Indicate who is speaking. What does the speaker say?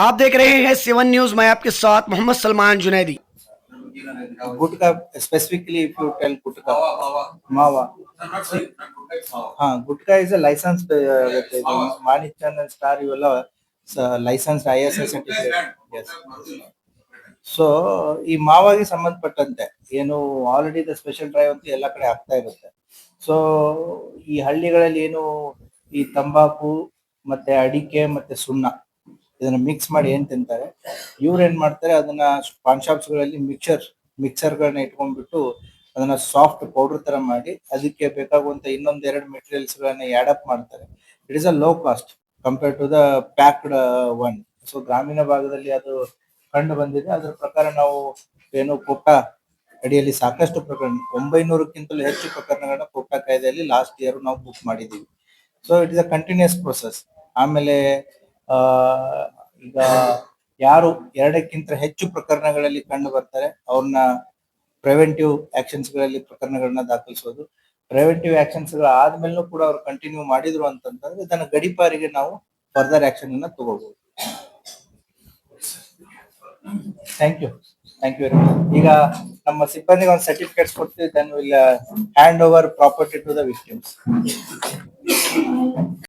Speaker 1: आप देख रहे हैं 7 न्यूज। मैं आपके साथ मोहम्मद सलमान जुनैदी।
Speaker 2: गुटका specifically if you tell gutka mawa gutka is a licensed with Manichan and Star ಇವೆಲ್ಲ licensed ISI certificate. Yes. So ಈ ಮಾವಾಗಿ ಸಂಬಂಧಪಟ್ಟಂತೆ ಏನು ಆಲ್ರೆಡಿ ದ ಸ್ಪೆಷಲ್ ಡ್ರೈವ್ ಅಂತ ಎಲ್ಲ ಕಡೆ ಆಗ್ತಾ ಇರುತ್ತೆ. ಸೊ ಈ ಹಳ್ಳಿಗಳಲ್ಲಿ ಏನು ಈ ತಂಬಾಕು ಮತ್ತೆ ಅಡಿಕೆ ಮತ್ತೆ ಸುಣ್ಣ ಇದನ್ನ ಮಿಕ್ಸ್ ಮಾಡಿ ಏನ್ ತಿಂತಾರೆ, ಇವ್ರು ಏನ್ ಮಾಡ್ತಾರೆ ಅದನ್ನ ಪಾನ್ ಶಾಪ್ಸ್ ಗಳಲ್ಲಿ ಮಿಕ್ಸರ್ಗಳನ್ನ ಇಟ್ಕೊಂಡ್ಬಿಟ್ಟು ಅದನ್ನ ಸಾಫ್ಟ್ ಪೌಡರ್ ತರ ಮಾಡಿ ಅದಕ್ಕೆ ಬೇಕಾಗುವಂತ ಇನ್ನೊಂದೆರಡು ಮೆಟೀರಿಯಲ್ಸ್ ಗಳನ್ನ ಆಡ್ ಅಪ್ ಮಾಡ್ತಾರೆ. It is a low cost compare to the packed one. So ಗ್ರಾಮೀಣ ಭಾಗದಲ್ಲಿ ಅದು ಕಂಡು ಬಂದಿದೆ. ಅದರ ಪ್ರಕಾರ ನಾವು ಏನು ಕೋಟಾ ಅಡಿಯಲ್ಲಿ ಸಾಕಷ್ಟು ಪ್ರಕರಣ 900ಕ್ಕಿಂತಲೂ ಹೆಚ್ಚು ಪ್ರಕರಣಗಳನ್ನ ಕೋಟಾ ಕಾಯ್ದೆಯಲ್ಲಿ ಲಾಸ್ಟ್ ಇಯರ್ ನಾವು ಬುಕ್ ಮಾಡಿದೀವಿ. So it is a continuous process. ಆಮೇಲೆ ಆ ಈಗ ಯಾರು 2ಕ್ಕಿಂತ ಹೆಚ್ಚು ಪ್ರಕರಣಗಳಲ್ಲಿ ಕಂಡು ಬರ್ತಾರೆ ಅವ್ರನ್ನ ಪ್ರಿವೆಂಟಿವ್ ಆಕ್ಷನ್ಸ್ ಗಳಲ್ಲಿ ಪ್ರಕರಣಗಳನ್ನ ದಾಖಲಿಸೋದು. ಪ್ರಿವೆಂಟಿವ್ ಆಕ್ಷನ್ಸ್ ಆದ್ಮೇಲೂ ಕೂಡ ಅವ್ರು ಕಂಟಿನ್ಯೂ ಮಾಡಿದ್ರು ಅಂತಂದ್ರೆ ಇದನ್ನ ಗಡಿಪಾರಿಗೆ ನಾವು ಫರ್ದರ್ ಆಕ್ಷನ್ ಅನ್ನ ತಗೋಬಹುದು. Thank you very much. ಈಗ ನಮ್ಮ ಸಿಬ್ಬಂದಿಗೆ ಒಂದು ಸರ್ಟಿಫಿಕೇಟ್ಸ್ ಕೊಡ್ತೀವಿ. Then will hand over property to the victims.